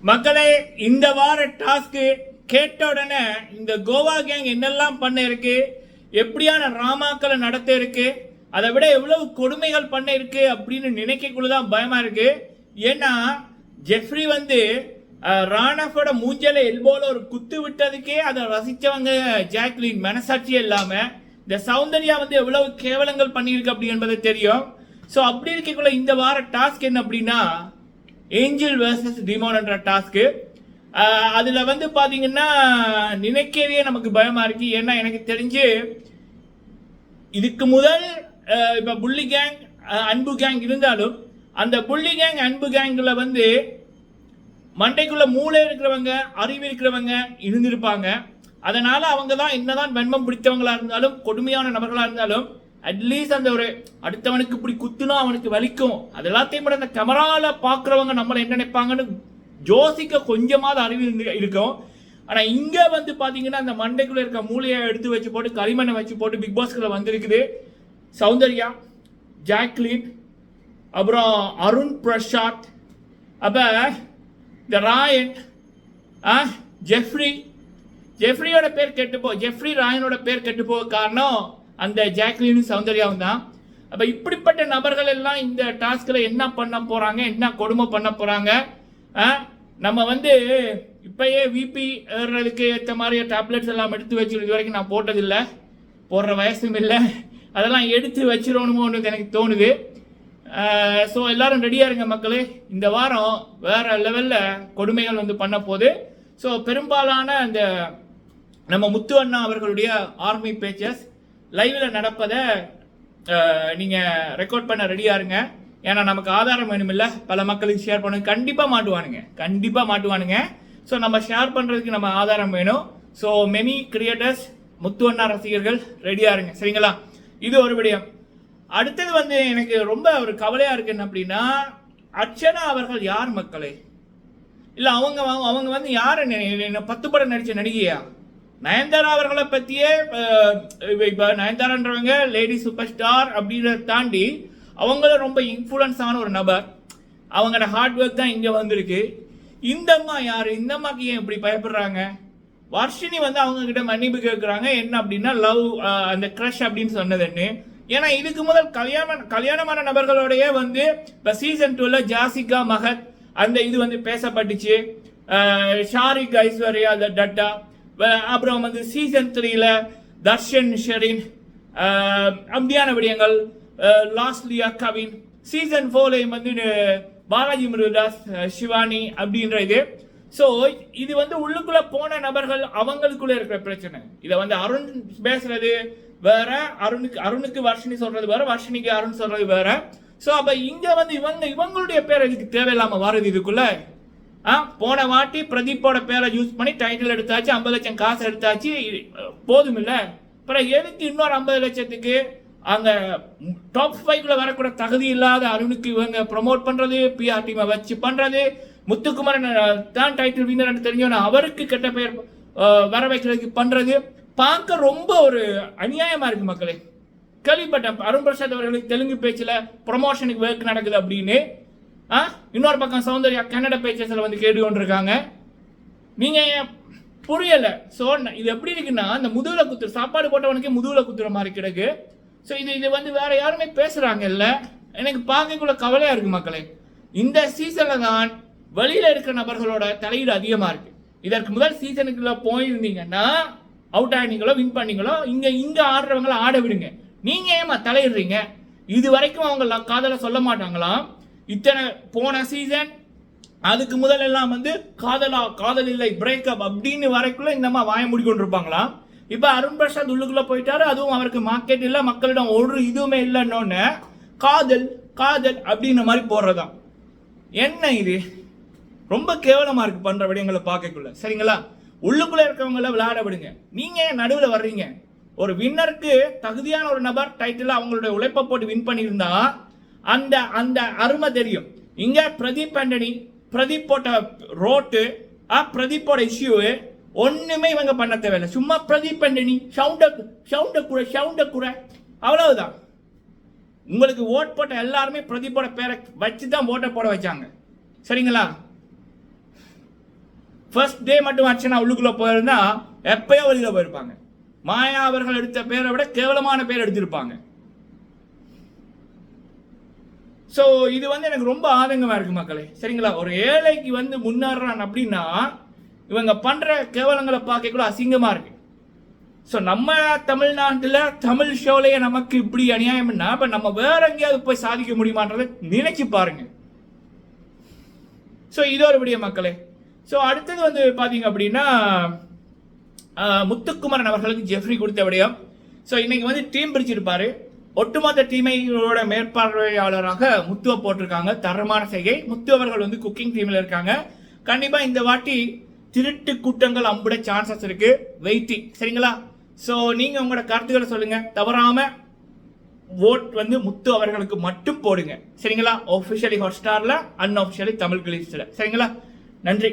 மக்களே, இந்த வார டாஸ்க்கு கேட்ட உடனே இந்த கோவா கேங் என்னெல்லாம் பண்ண இருக்கு, எப்படியான ராமாக்களை நடத்த இருக்கு, அதை விட எவ்வளவு கொடுமைகள் பண்ண இருக்கு அப்படின்னு நினைக்கக்குள்ளதான் பயமா இருக்கு. ஏன்னா ஜெஃப்ரி ராணாஃபோட மூஞ்சல எல்போல ஒரு குத்து விட்டதுக்கே அதை ரசிச்சவங்க ஜாக்லின் மனசாட்சியே இல்லாம இந்த சௌந்தர்யா எவ்வளவு கேவலங்கள் பண்ணியிருக்கு அப்படி என்பது தெரியும். ஸோ அப்படி இருக்கக்குள்ள இந்த வார டாஸ்க் என்ன அப்படின்னா ஏஞ்சல் வர்சஸ் டிமோன் என்ற டாஸ்க்கு. அதில் பார்த்தீங்கன்னா நினைக்கவே நமக்கு பயமாக இருக்குது. ஏன்னா எனக்கு தெரிஞ்சு இதுக்கு முதல் இப்போ புள்ளி கேங் அன்பு கேங் இருந்தாலும் அந்த புள்ளி கேங் அன்பு கேங்கில் மண்டைக்குள்ளே மூளை இருக்கிறவங்க அறிவு இருக்கிறவங்க இருந்திருப்பாங்க. அதனால் அவங்க தான் என்னதான் வன்மம் பிடித்தவங்களாக இருந்தாலும் கொடுமையான நபர்களாக இருந்தாலும் அட்லீஸ்ட் அந்த ஒரு அடுத்தவனுக்கு இப்படி குத்துனா அவனுக்கு வலிக்கும், அது எல்லாத்தையும் கூட அந்த கேமராவில் பார்க்குறவங்க நம்மளை என்ன நினைப்பாங்கன்னு யோசிக்க கொஞ்சமாவது அறிவு இருக்கும். ஆனால் இங்கே பார்த்தீங்கன்னா அந்த மண்டைக்குள்ளே இருக்க மூளையை எடுத்து வச்சு போட்டு களிமண்ணை வச்சு போட்டு பிக் பாஸ்குள்ள வந்திருக்குது சௌந்தர்யா, ஜாக்லின், அப்புறம் அருண் பிரசாத், அப்போ இந்த ராயன், ஜெஃப்ரியோட பேர் கெட்டுப்போ, ஜெஃப்ரி ராயனோட பேர் கெட்டுப்போக காரணம் அந்த ஜாக்லினும் சௌந்தர்யாவும் தான். அப்போ இப்படிப்பட்ட நபர்கள் எல்லாம் இந்த டாஸ்கில் என்ன பண்ண போகிறாங்க, என்ன கொடுமை பண்ண போகிறாங்க. நம்ம இப்போயே விபி ஏறுறதுக்கு ஏற்ற மாதிரி டேப்லெட்ஸ் எல்லாம் எடுத்து வச்சுருது வரைக்கும் நான் போட்டதில்லை, போடுற வயசும் இல்லை, அதெல்லாம் எடுத்து வச்சிடணுமோன்னு எனக்கு தோணுது. ஸோ எல்லாரும் ரெடியாக இருங்க மக்களே, இந்த வாரம் வேறு லெவலில் கொடுமைகள் பண்ண போகுது. ஸோ பெரும்பாலான அந்த நம்ம முத்து அண்ணா அவர்களுடைய ஆர்மி பேச்சஸ் லைவில் நடப்பதை நீங்கள் ரெக்கார்ட் பண்ண ரெடியாக இருங்க. ஏன்னா நமக்கு ஆதாரம் வேணும் இல்லை, பல மக்களுக்கு ஷேர் பண்ணுங்க, கண்டிப்பாக மாட்டுவானுங்க. ஸோ நம்ம ஷேர் பண்ணுறதுக்கு நம்ம ஆதாரம் வேணும். ஸோ மெனி கிரியேட்டர்ஸ், முத்து அண்ணா ரசிகர்கள் ரெடியாக இருங்க, சரிங்களா? இது ஒரு விடயம். அடுத்தது எனக்கு ரொம்ப ஒரு கவலையாக இருக்கு. என்ன அப்படின்னா அர்ச்சனா அவர்கள் யார் மக்களே? இல்லை அவங்க யார்? 10 படம் நடித்த நடிகையா? நயன்தாரா அவர்களை பற்றியே இப்போ நயன்தாரான்றவங்க லேடி சூப்பர் ஸ்டார் அப்படின்றத தாண்டி அவங்களும் ரொம்ப இன்ஃப்ளூயன்ஸ் ஆன ஒரு நபர். அவங்களோட ஹார்ட் ஒர்க் தான் இங்கே வந்திருக்கு. இந்த அம்மா யார்? இந்த அம்மாக்கு ஏன் இப்படி பயப்படுறாங்க? வர்ஷினி அவங்க கிட்ட மன்னிப்பு கேட்குறாங்க. என்ன அப்படின்னா லவ் அந்த க்ரஷ் அப்படின்னு சொன்னதுன்னு. ஏன்னா இதுக்கு முதல் கல்யாணமான நபர்களோடய இப்போ சீசன் 2ல ஜாசிகா மகத் அந்த இது பேசப்பட்டுச்சு. ஷாரிக் ஐஸ்வர்யா டட்டா, அப்புறம் சீசன் 3ல தர்ஷன் ஷெரின் அப்படியான விடயங்கள், லாஸ்ட்லியா கவின், சீசன் 4லையும் பாலாஜி முருகதாஸ், சிவானி அப்படின்ற இது. ஸோ இது உள்ளுக்குள்ள போன நபர்கள் அவங்களுக்குள்ள இருக்கிற பிரச்சனை. இதை அருண் பேசுறது வேற, அருணுக்கு வர்ஷினி சொல்றது வேற, வர்ஷினிக்கு அருண் சொல்றது வேற. ஸோ அப்ப இங்க இவங்களுடைய பேர் இதுக்கு தேவையில்லாம வருது இதுக்குள்ள. போன வாட்டி பிரதீப்போட பேரை யூஸ் பண்ணி டைட்டில் எடுத்தாச்சு, 50 லட்சம் காசு எடுத்தாச்சு, போதும் இல்லை. அப்புறம் எதுக்கு இன்னொரு 50 லட்சத்துக்கு அங்க டாப் 5ல வரக்கூட தகுதி இல்லாத அருணுக்கு இவங்க ப்ரொமோட் பண்றது, பிஆர் டீமை வச்சு பண்றது, முத்துக்குமாரன் தான் டைட்டில் வின்னர் தெரிஞ்சவன அவருக்கு கெட்ட பெயர் வர வைக்கிறதுக்கு பண்றது பார்க்க ரொம்ப ஒரு அநியாயமா இருக்கு மக்களே. கேள்விப்பட்டேன் அருண் பிரசாத் அவர்களுக்கு தெலுங்கு பேச்சில் ப்ரொமோஷனுக்கு ஒர்க் நடக்குது அப்படின்னு. இன்னொரு பக்கம் சௌந்தர்யா கன்னட பேச்சஸில் கேட்டு கொண்டிருக்காங்க. நீங்க புரியல. ஸோ இது எப்படி இருக்குன்னா இந்த முதுகுல குத்துற சாப்பாடு போட்டவனுக்கே முதுகுல குத்துற மாதிரி கிடக்கு. ஸோ இது வேற யாருமே பேசுறாங்க இல்லை. எனக்கு பார்க்கக்குள்ள கவலையா இருக்கு மக்களே. இந்த சீசன்ல தான் வெளியில இருக்கிற நபர்களோட தலையீடு அதிகமா இருக்கு. இதற்கு முதல் சீசனுக்குள்ள போயிருந்தீங்கன்னா அவுட் ஆனீங்களோ வின் பண்ணீங்களோ இங்க ஆடுறவங்கள ஆட விடுங்க. நீங்க ஏமா தலையிடுறீங்க? இது வரைக்கும் அவங்க காதலை சொல்ல மாட்டாங்களாம். இத்தனை போன சீசன் அதுக்கு முதல் எல்லாம் காதல் இல்லை பிரேக்கப் அப்படின்னு வரைக்குள்ள இந்த வாய முடிக்கொண்டிருப்பாங்களாம். இப்ப அருண் பிரசாத் உள்ளுக்குள்ள போயிட்டாரு, அதுவும் அவருக்கு மார்க்கெட் இல்லை, மக்களிடம் ஒரு இதுவுமே இல்லைன்னு காதல் அப்படின்ற மாதிரி போடுறதான். என்ன இது? ரொம்ப கேவலமா இருக்கு பண்ற விடயங்களை பார்க்கக்குள்ள, சரிங்களா? உள்ளுக்குள்ள இருக்கவங்கள விளையாட விடுங்க. நீங்க நடுவில் வர்றீங்க. ஒரு வின்னருக்கு தகுதியான ஒரு நபர் டைட்டில் அவங்களுடைய உழைப்பை போட்டு வின் பண்ணியிருந்தா அந்த அந்த அருமை தெரியும். இங்க பிரதீப் ஆண்டனி, பிரதீப் போட்ட ரோட்டு, பிரதீப்போட இஷ்யூ ஒண்ணுமே இவங்க பண்ண தேவையில்லை. சும்மா பிரதீப் ஆண்டனி சவுண்ட கூட அவ்வளவுதான். உங்களுக்கு ஓட் போட்ட எல்லாருமே பிரதீப்போட பேரை வச்சு தான் ஓட்டை போட வச்சாங்க, சரிங்களா? ஃபர்ஸ்ட் டே மட்டும் அர்ச்சனா உள்ளுக்குள்ள போயிருந்தா எப்பயோ வெளியில போயிருப்பாங்க. மாயா அவர்கள் எடுத்த பேரை விட கேவலமான பேர் எடுத்திருப்பாங்க. ஸோ இது வந்து எனக்கு ரொம்ப ஆதங்கமாக இருக்கு மக்களே. சரிங்களா, ஒரு ஏழைக்கு வந்து முன்னேறான் அப்படின்னா இவங்க பண்ணுற கேவலங்களை பார்க்க கூட அசிங்கமாக இருக்கு. ஸோ நம்ம தமிழ்நாட்டில் தமிழ் ஷோலையே நமக்கு இப்படி அநியாயம்னா இப்போ நம்ம வேற எங்கேயாவது போய் சாதிக்க முடியுமான்றதை நினைச்சு பாருங்க. ஸோ இதோட விடிய மக்களே. ஸோ அடுத்தது வந்து பார்த்தீங்க அப்படின்னா முத்துக்குமரன் அவர்களுக்கு ஜெஃப்ரி கொடுத்த விடயம். ஸோ இன்னைக்கு வந்து டீம் பிரிச்சிருப்பாரு. ஒட்டுமொத்த டீமையோட மேற்பார்வையாளராக முத்துவை போட்டிருக்காங்க. தரமான செய்கை. முத்து அவர்கள் வந்து குக்கிங் டீமில் இருக்காங்க. கண்டிப்பாக இந்த வாட்டி திருட்டு கூட்டங்கள் அம்புட சான்சஸ் இருக்கு. வெயிட்டிங். சரிங்களா, ஸோ நீங்கள் உங்களோட கருத்துக்களை சொல்லுங்க. தவறாம ஓட் வந்து முத்து அவர்களுக்கு மட்டும் போடுங்க. சரிங்களா, ஒஃபிஷியலி ஹாட்ஸ்டாரில், அன்அஃபிஷியலி தமிழ் கிளிஸ்டில். சரிங்களா, நன்றி.